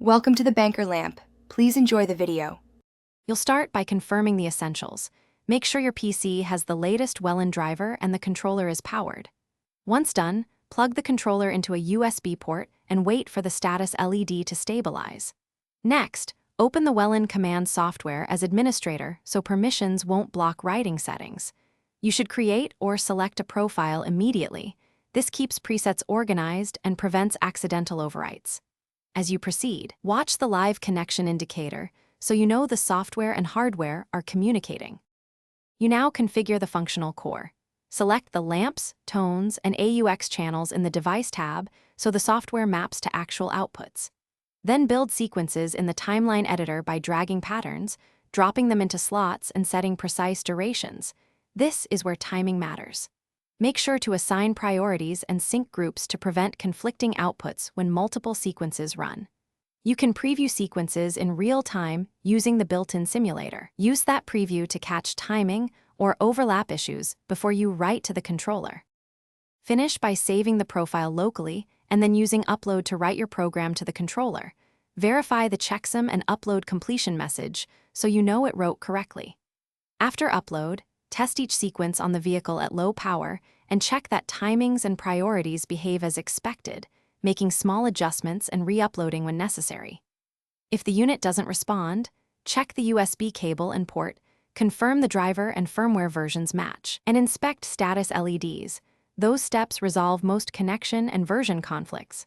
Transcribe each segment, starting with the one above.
Welcome to the Banker Lamp. Please enjoy the video. You'll start by confirming the essentials. Make sure your PC has the latest Whelen driver and the controller is powered. Once done, plug the controller into a USB port and wait for the status LED to stabilize. Next, open the Whelen command software as administrator so permissions won't block writing settings. You should create or select a profile immediately. This keeps presets organized and prevents accidental overwrites. As you proceed, watch the live connection indicator so you know the software and hardware are communicating. You now configure the functional core. Select the lamps, tones, and AUX channels in the Device tab so the software maps to actual outputs. Then build sequences in the timeline editor by dragging patterns, dropping them into slots, and setting precise durations. This is where timing matters. Make sure to assign priorities and sync groups to prevent conflicting outputs when multiple sequences run. You can preview sequences in real time using the built-in simulator. Use that preview to catch timing or overlap issues before you write to the controller. Finish by saving the profile locally and then using upload to write your program to the controller. Verify the checksum and upload completion message so you know it wrote correctly. After upload, test each sequence on the vehicle at low power and check that timings and priorities behave as expected, making small adjustments and re-uploading when necessary. If the unit doesn't respond, check the USB cable and port, confirm the driver and firmware versions match, and inspect status LEDs. Those steps resolve most connection and version conflicts.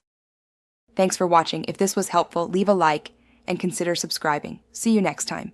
Thanks for watching. If this was helpful, leave a like and consider subscribing. See you next time.